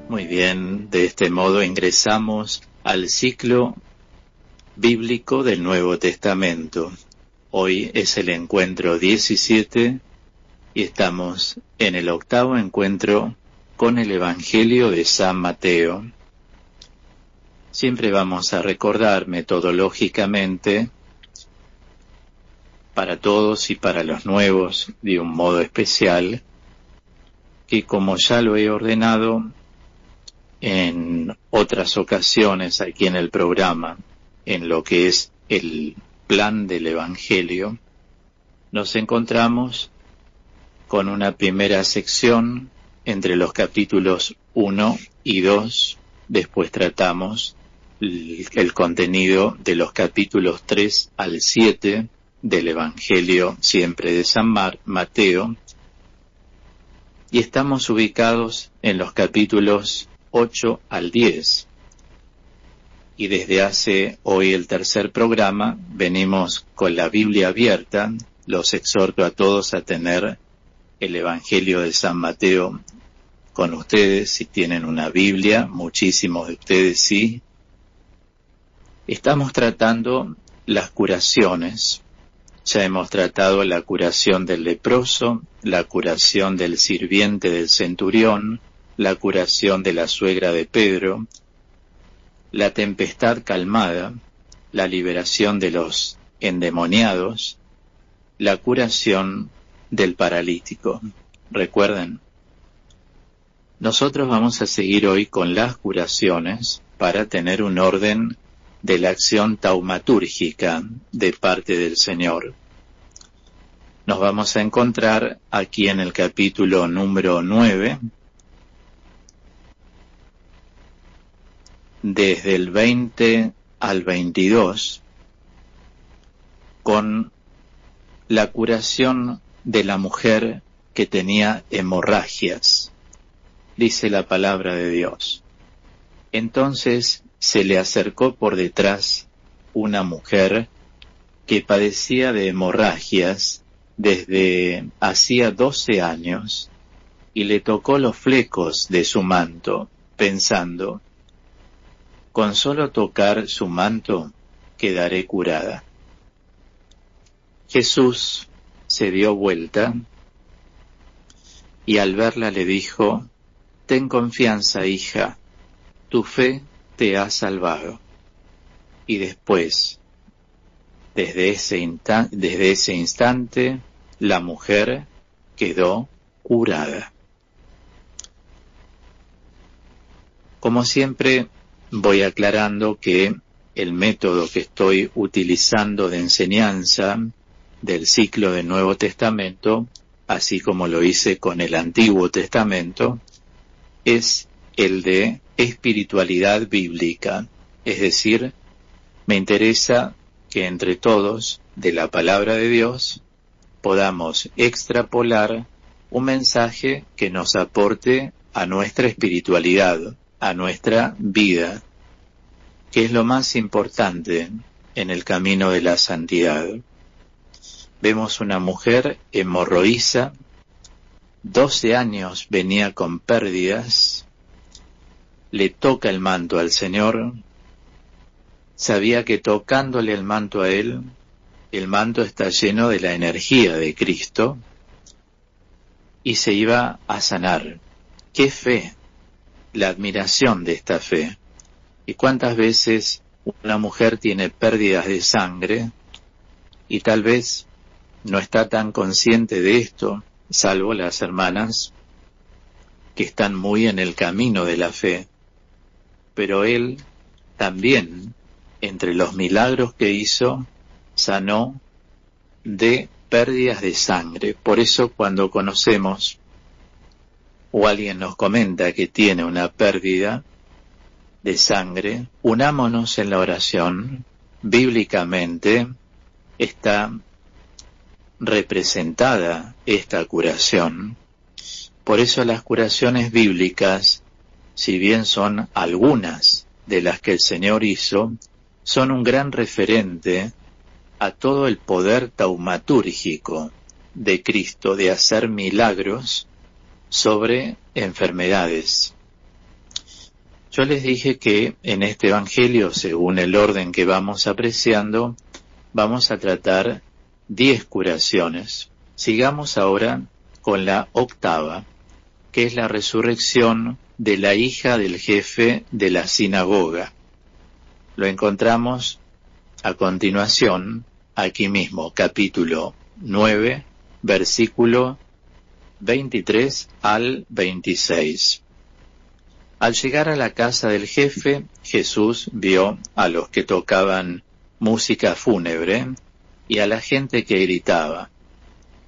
Muy bien, de este modo ingresamos al ciclo bíblico del Nuevo Testamento. Hoy es el encuentro 17 y estamos en el octavo encuentro con el Evangelio de San Mateo. Siempre vamos a recordar metodológicamente, para todos y para los nuevos de un modo especial, que como ya lo he ordenado en otras ocasiones aquí en el programa, en lo que es el plan del Evangelio, nos encontramos con una primera sección entre los capítulos 1 y 2, después tratamos el contenido de los capítulos 3 al 7 del Evangelio siempre de San Mateo, y estamos ubicados en los capítulos 8 al 10. Y desde hace hoy el tercer programa venimos con la Biblia abierta. Los exhorto a todos a tener el Evangelio de San Mateo con ustedes, si tienen una Biblia, muchísimos de ustedes sí. Estamos tratando las curaciones. Ya hemos tratado la curación del leproso, la curación del sirviente del centurión, la curación de la suegra de Pedro, la tempestad calmada, la liberación de los endemoniados, la curación del paralítico. Recuerden, nosotros vamos a seguir hoy con las curaciones para tener un orden de la acción taumatúrgica de parte del Señor. Nos vamos a encontrar aquí en el capítulo número 9, desde el 20 al 22, con la curación de la mujer que tenía hemorragias. Dice la palabra de Dios. Entonces se le acercó por detrás una mujer que padecía de hemorragias desde hacía 12 años y le tocó los flecos de su manto, pensando: con solo tocar su manto quedaré curada. Jesús se dio vuelta y al verla le dijo: ten confianza, hija, tu fe te ha salvado. Y después, desde ese instante, la mujer quedó curada. Como siempre, voy aclarando que el método que estoy utilizando de enseñanza del ciclo del Nuevo Testamento, así como lo hice con el Antiguo Testamento, es el de espiritualidad bíblica. Es decir, me interesa que entre todos, de la palabra de Dios, podamos extrapolar un mensaje que nos aporte a nuestra espiritualidad, a nuestra vida, que es lo más importante en el camino de la santidad. Vemos una mujer hemorroísa, 12 años venía con pérdidas, le toca el manto al Señor, sabía que tocándole el manto a Él, el manto está lleno de la energía de Cristo, y se iba a sanar. ¡Qué fe! La admiración de esta fe. ¿Y cuántas veces una mujer tiene pérdidas de sangre y tal vez no está tan consciente de esto, salvo las hermanas que están muy en el camino de la fe? Pero Él también, entre los milagros que hizo, sanó de pérdidas de sangre. Por eso cuando conocemos o alguien nos comenta que tiene una pérdida de sangre, unámonos en la oración. Bíblicamente está representada esta curación. Por eso las curaciones bíblicas, si bien son algunas de las que el Señor hizo, son un gran referente a todo el poder taumatúrgico de Cristo de hacer milagros sobre enfermedades. Yo les dije que en este Evangelio, según el orden que vamos apreciando, vamos a tratar 10 curaciones. Sigamos ahora con la octava, que es la resurrección de la hija del jefe de la sinagoga. Lo encontramos a continuación, aquí mismo, capítulo 9, versículo 23 al 26. Al llegar a la casa del jefe, Jesús vio a los que tocaban música fúnebre y a la gente que gritaba,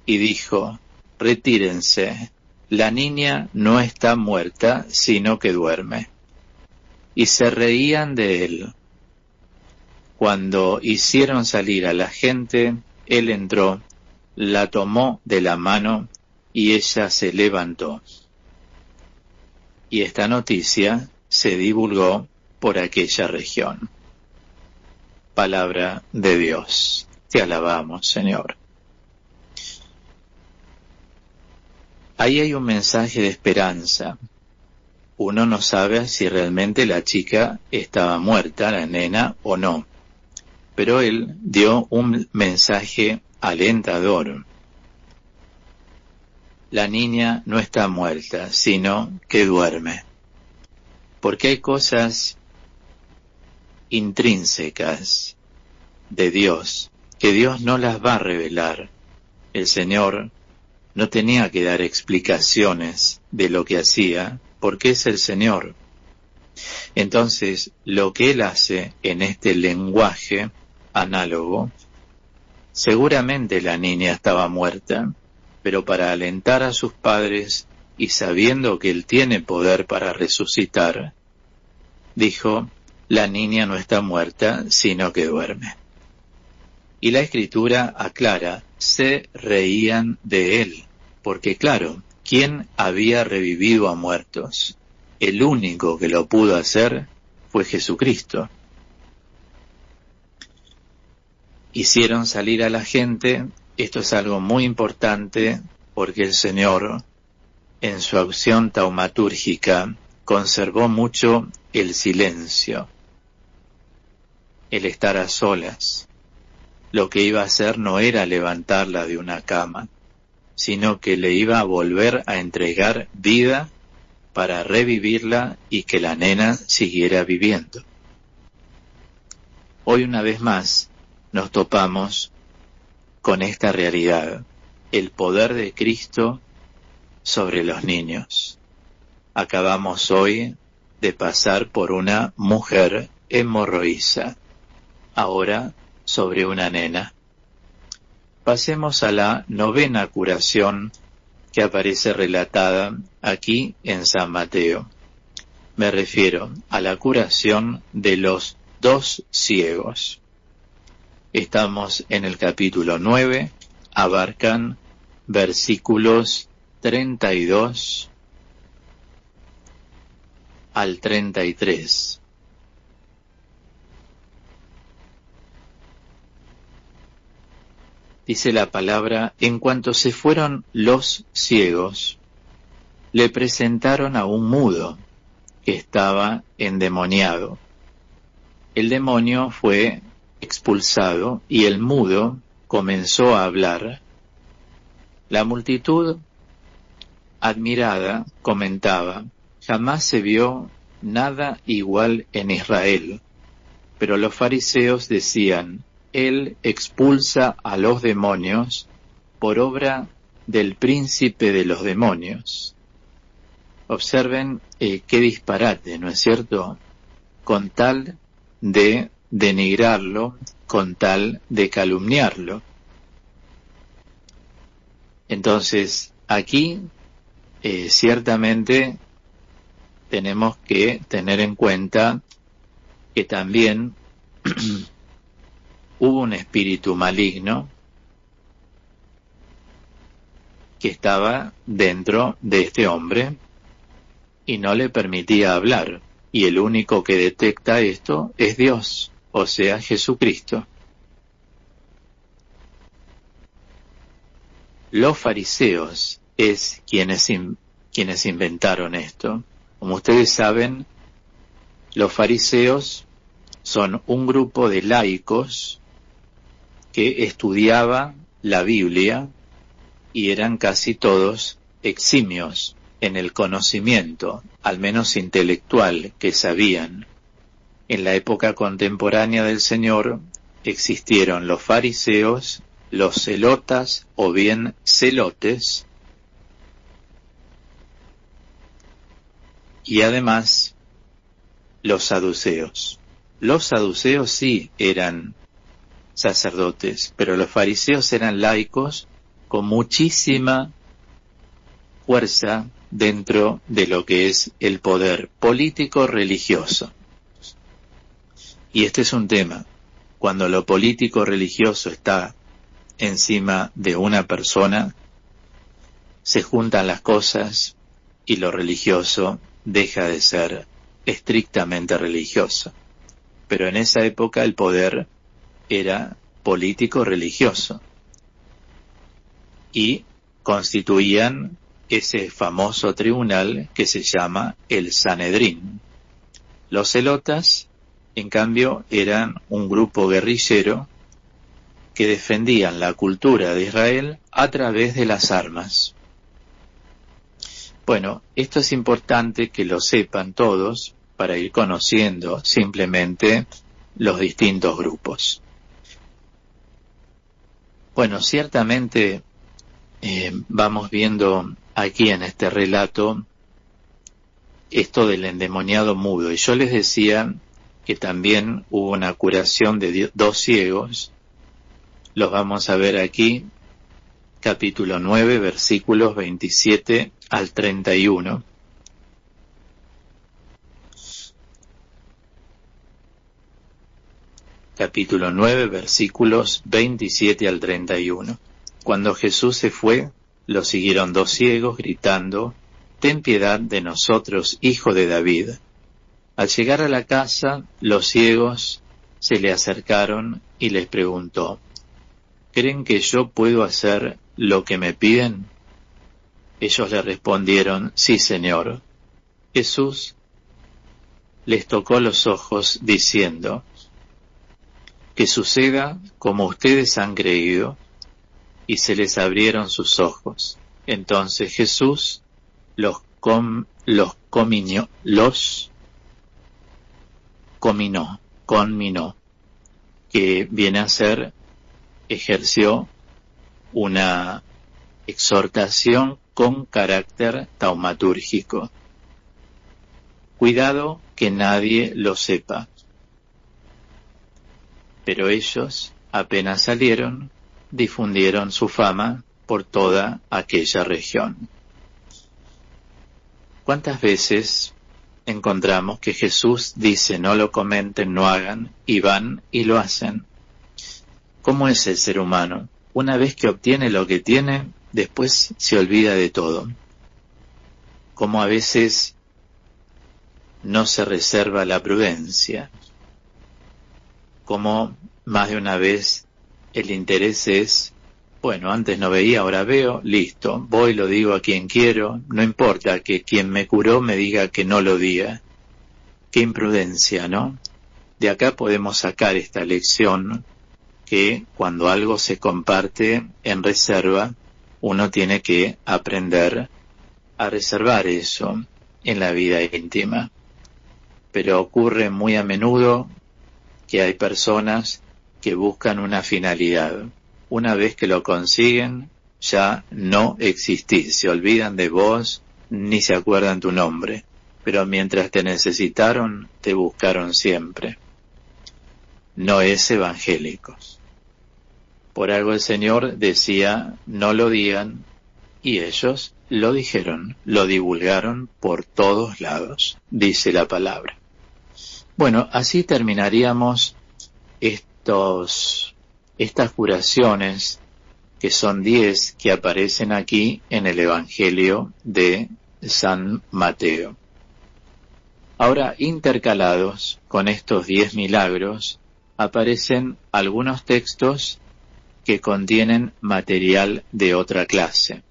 y dijo: retírense, la niña no está muerta, sino que duerme. Y se reían de él. Cuando hicieron salir a la gente, él entró, la tomó de la mano y ella se levantó. Y esta noticia se divulgó por aquella región. Palabra de Dios. Te alabamos, Señor. Ahí hay un mensaje de esperanza. Uno no sabe si realmente la chica estaba muerta, la nena, o no. Pero él dio un mensaje alentador. La niña no está muerta, sino que duerme. Porque hay cosas intrínsecas de Dios que Dios no las va a revelar. El Señor no tenía que dar explicaciones de lo que hacía, porque es el Señor. Entonces, lo que Él hace en este lenguaje análogo, seguramente la niña estaba muerta, pero para alentar a sus padres y sabiendo que Él tiene poder para resucitar, dijo: la niña no está muerta, sino que duerme. Y la Escritura aclara: se reían de Él, porque claro, ¿quién había revivido a muertos? El único que lo pudo hacer fue Jesucristo. Hicieron salir a la gente. Esto es algo muy importante porque el Señor, en su acción taumatúrgica, conservó mucho el silencio, el estar a solas. Lo que iba a hacer no era levantarla de una cama, sino que le iba a volver a entregar vida para revivirla y que la nena siguiera viviendo. Hoy una vez más nos topamos con esta realidad, el poder de Cristo sobre los niños. Acabamos hoy de pasar por una mujer hemorroísa, ahora sobre una nena. Pasemos a la novena curación que aparece relatada aquí en San Mateo. Me refiero a la curación de los 2 ciegos. Estamos en el capítulo 9, abarcan versículos 32 al 33. Dice la palabra: en cuanto se fueron los ciegos, le presentaron a un mudo que estaba endemoniado. El demonio fue expulsado y el mudo comenzó a hablar. La multitud, admirada, comentaba: jamás se vio nada igual en Israel. Pero los fariseos decían: Él expulsa a los demonios por obra del príncipe de los demonios. Observen qué disparate, ¿no es cierto? Con tal de denigrarlo, con tal de calumniarlo. Entonces, aquí ciertamente tenemos que tener en cuenta que también hubo un espíritu maligno que estaba dentro de este hombre y no le permitía hablar. Y el único que detecta esto es Dios, o sea, Jesucristo. Los fariseos es quienes inventaron esto. Como ustedes saben, Los fariseos son un grupo de laicos que estudiaba la Biblia y eran casi todos eximios en el conocimiento, al menos intelectual, que sabían. En la época contemporánea del Señor existieron los fariseos, los celotas o bien celotes, y además los saduceos. Los saduceos sí eran sacerdotes, pero los fariseos eran laicos con muchísima fuerza dentro de lo que es el poder político religioso. Y este es un tema. Cuando lo político religioso está encima de una persona, se juntan las cosas y lo religioso deja de ser estrictamente religioso. Pero en esa época el poder era político religioso y constituían ese famoso tribunal que se llama el Sanedrín. Los celotas, en cambio, eran un grupo guerrillero que defendían la cultura de Israel a través de las armas. Bueno, esto es importante que lo sepan todos para ir conociendo simplemente los distintos grupos. Bueno, ciertamente vamos viendo aquí en este relato esto del endemoniado mudo. Y yo les decía que también hubo una curación de 2 ciegos. Los vamos a ver aquí, capítulo 9, versículos 27 al 31. Capítulo 9, versículos 27 al 31. Cuando Jesús se fue, lo siguieron 2 ciegos gritando: «Ten piedad de nosotros, hijo de David». Al llegar a la casa, los ciegos se le acercaron y les preguntó: «¿Creen que yo puedo hacer lo que me piden?». Ellos le respondieron: «Sí, Señor». Jesús les tocó los ojos diciendo: «Que suceda como ustedes han creído». Y se les abrieron sus ojos. Entonces Jesús los conminó, que viene a ser, ejerció una exhortación con carácter taumatúrgico. Cuidado que nadie lo sepa. Pero ellos, apenas salieron, difundieron su fama por toda aquella región. ¿Cuántas veces encontramos que Jesús dice no lo comenten, no hagan, y van y lo hacen? ¿Cómo es el ser humano? Una vez que obtiene lo que tiene, después se olvida de todo. Como a veces no se reserva la prudencia. Como más de una vez el interés es, bueno, antes no veía, ahora veo, listo, voy, lo digo a quien quiero, no importa que quien me curó me diga que no lo diga. Qué imprudencia, ¿no? De acá podemos sacar esta lección que cuando algo se comparte en reserva, uno tiene que aprender a reservar eso en la vida íntima. Pero ocurre muy a menudo que hay personas que buscan una finalidad. Una vez que lo consiguen, ya no existís, se olvidan de vos, ni se acuerdan tu nombre. Pero mientras te necesitaron, te buscaron siempre. No es evangélico. Por algo el Señor decía, no lo digan, y ellos lo dijeron, lo divulgaron por todos lados, dice la palabra. Bueno, así terminaríamos estas curaciones, que son 10 que aparecen aquí en el Evangelio de San Mateo. Ahora, intercalados con estos 10 milagros, aparecen algunos textos que contienen material de otra clase.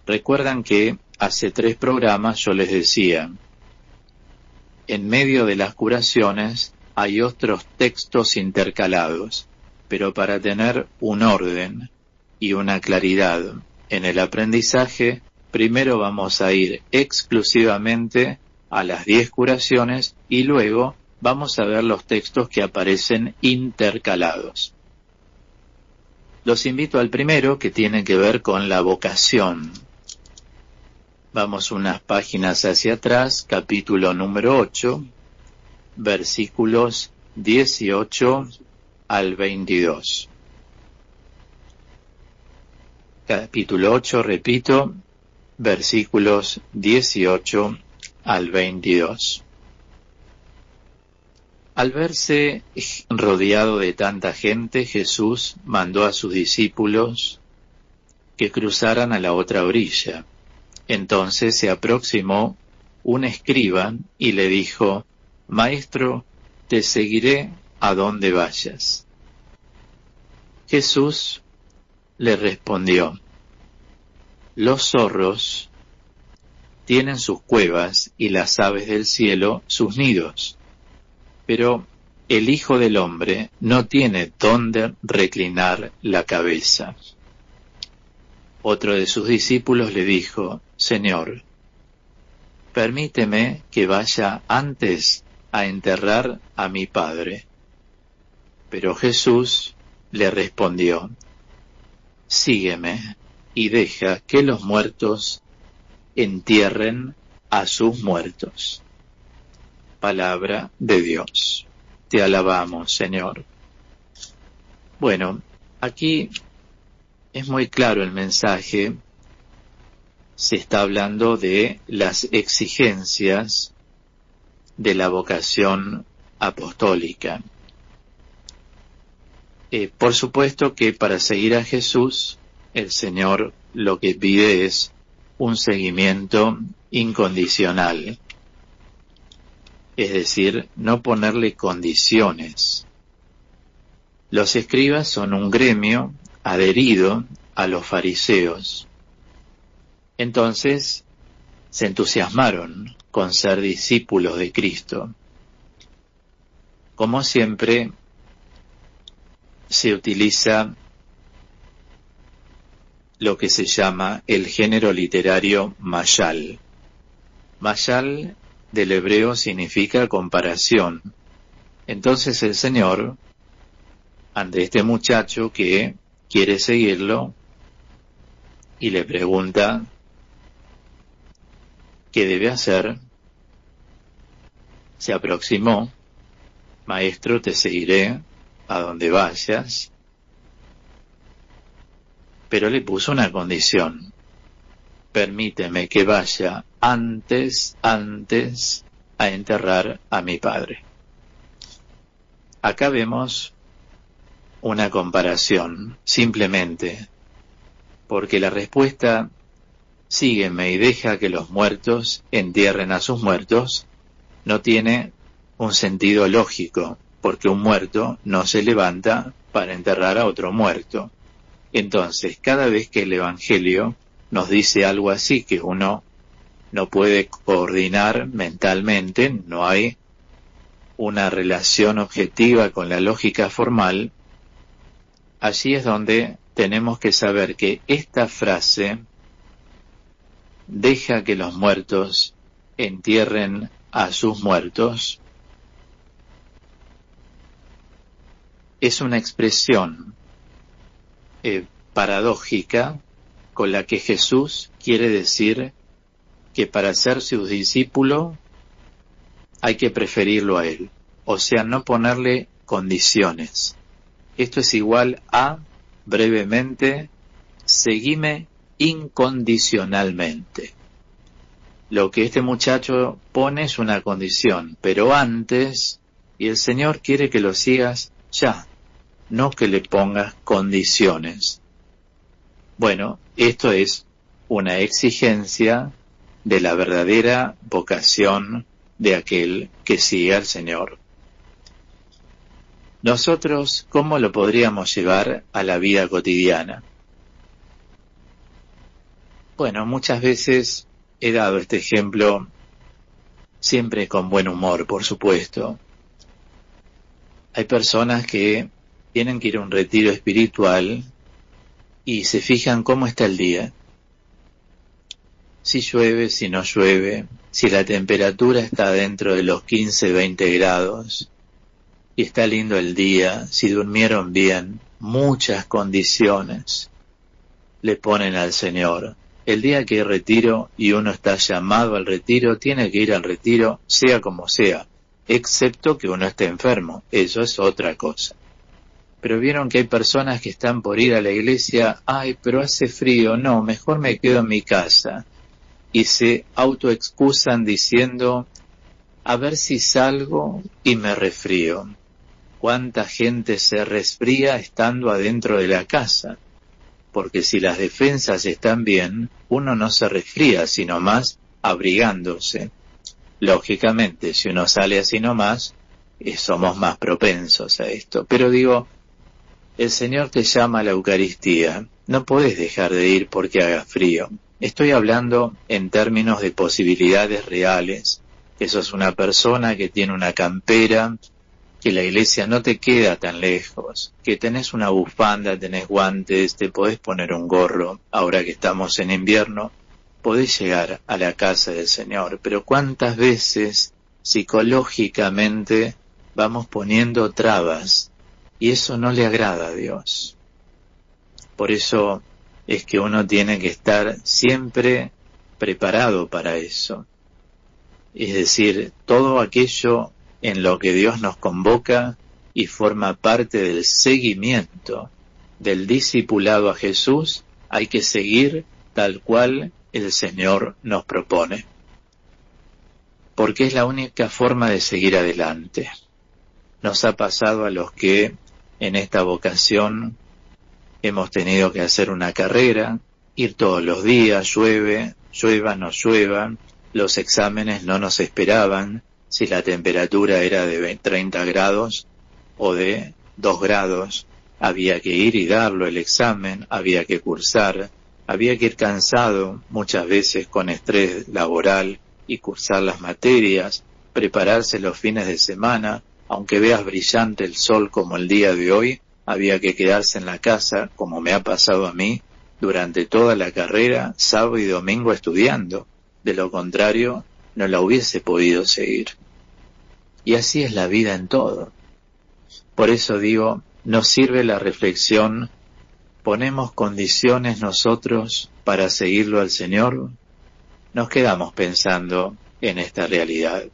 Recuerdan que hace 3 programas yo les decía, en medio de las curaciones hay otros textos intercalados, pero para tener un orden y una claridad en el aprendizaje, primero vamos a ir exclusivamente a las 10 curaciones y luego vamos a ver los textos que aparecen intercalados. Los invito al primero, que tiene que ver con la vocación. Vamos unas páginas hacia atrás, capítulo número 8, versículos 18 al 22. Capítulo 8, repito, versículos 18 al 22. Al verse rodeado de tanta gente, Jesús mandó a sus discípulos que cruzaran a la otra orilla. Entonces se aproximó un escriba y le dijo: Maestro, te seguiré a donde vayas. Jesús le respondió: Los zorros tienen sus cuevas y las aves del cielo sus nidos, pero el Hijo del Hombre no tiene dónde reclinar la cabeza. Otro de sus discípulos le dijo: Señor, permíteme que vaya antes a enterrar a mi padre. Pero Jesús le respondió: Sígueme y deja que los muertos entierren a sus muertos. Palabra de Dios. Te alabamos, Señor. Bueno, aquí es muy claro el mensaje. Se está hablando de las exigencias de la vocación apostólica. Por supuesto que para seguir a Jesús, el Señor lo que pide es un seguimiento incondicional. Es decir, no ponerle condiciones. Los escribas son un gremio adherido a los fariseos. Entonces se entusiasmaron con ser discípulos de Cristo. Como siempre, se utiliza lo que se llama el género literario mashal. Mashal del hebreo significa comparación. Entonces el Señor, ante este muchacho que quiere seguirlo, y le pregunta qué debe hacer, se aproximó: Maestro, te seguiré a donde vayas, pero le puso una condición: permíteme que vaya antes a enterrar a mi padre. Acá vemos una comparación, simplemente, porque la respuesta sígueme y deja que los muertos entierren a sus muertos no tiene un sentido lógico, porque un muerto no se levanta para enterrar a otro muerto. Entonces, cada vez que el Evangelio nos dice algo así que uno no puede coordinar mentalmente, no hay una relación objetiva con la lógica formal, allí es donde tenemos que saber que esta frase, deja que los muertos entierren a sus muertos, es una expresión paradójica con la que Jesús quiere decir que para ser su discípulo hay que preferirlo a Él, o sea, no ponerle condiciones. Esto es igual a, brevemente, seguime incondicionalmente. Lo que este muchacho pone es una condición, pero antes, y el Señor quiere que lo sigas ya, no que le pongas condiciones. Bueno, esto es una exigencia de la verdadera vocación de aquel que sigue al Señor. Nosotros, ¿cómo lo podríamos llevar a la vida cotidiana? Bueno, muchas veces he dado este ejemplo siempre con buen humor, por supuesto. Hay personas que tienen que ir a un retiro espiritual y se fijan cómo está el día. Si llueve, si no llueve, si la temperatura está dentro de los 15, 20 grados, y está lindo el día, si durmieron bien, muchas condiciones le ponen al Señor. El día que hay retiro y uno está llamado al retiro, tiene que ir al retiro, sea como sea, excepto que uno esté enfermo, eso es otra cosa. Pero vieron que hay personas que están por ir a la iglesia, ay, pero hace frío, no, mejor me quedo en mi casa. Y se autoexcusan diciendo, a ver si salgo y me resfrío. ¿Cuánta gente se resfría estando adentro de la casa? Porque si las defensas están bien, uno no se resfría, sino más abrigándose. Lógicamente, si uno sale así nomás, somos más propensos a esto. Pero digo, el Señor te llama a la Eucaristía, no podés dejar de ir porque haga frío. Estoy hablando en términos de posibilidades reales, que sos una persona que tiene una campera, que la iglesia no te queda tan lejos, que tenés una bufanda, tenés guantes, te podés poner un gorro, ahora que estamos en invierno, podés llegar a la casa del Señor. Pero ¿cuántas veces psicológicamente vamos poniendo trabas? Y eso no le agrada a Dios. Por eso es que uno tiene que estar siempre preparado para eso. Es decir, todo aquello en lo que Dios nos convoca y forma parte del seguimiento, del discipulado a Jesús, hay que seguir tal cual el Señor nos propone. Porque es la única forma de seguir adelante. Nos ha pasado a los que en esta vocación hemos tenido que hacer una carrera, ir todos los días, llueva, no llueva, los exámenes no nos esperaban, si la temperatura era de 30 grados o de 2 grados, había que ir y darlo el examen, había que cursar, había que ir cansado, muchas veces con estrés laboral, y cursar las materias, prepararse los fines de semana, aunque veas brillante el sol como el día de hoy, había que quedarse en la casa, como me ha pasado a mí, durante toda la carrera, sábado y domingo estudiando. De lo contrario, no la hubiese podido seguir. Y así es la vida en todo. Por eso digo, nos sirve la reflexión, ¿ponemos condiciones nosotros para seguirlo al Señor? Nos quedamos pensando en esta realidad.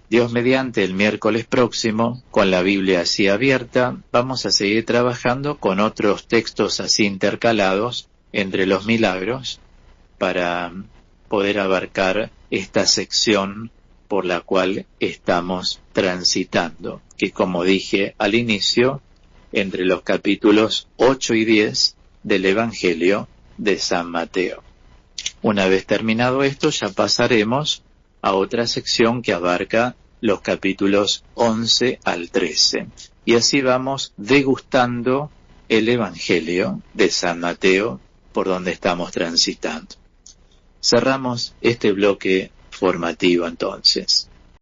Dios mediante, el miércoles próximo, con la Biblia así abierta, vamos a seguir trabajando con otros textos así intercalados entre los milagros para poder abarcar esta sección por la cual estamos transitando, que como dije al inicio, entre los capítulos 8 y 10 del Evangelio de San Mateo. Una vez terminado esto, ya pasaremos a otra sección que abarca los capítulos 11 al 13. Y así vamos degustando el Evangelio de San Mateo por donde estamos transitando. Cerramos este bloque formativo entonces.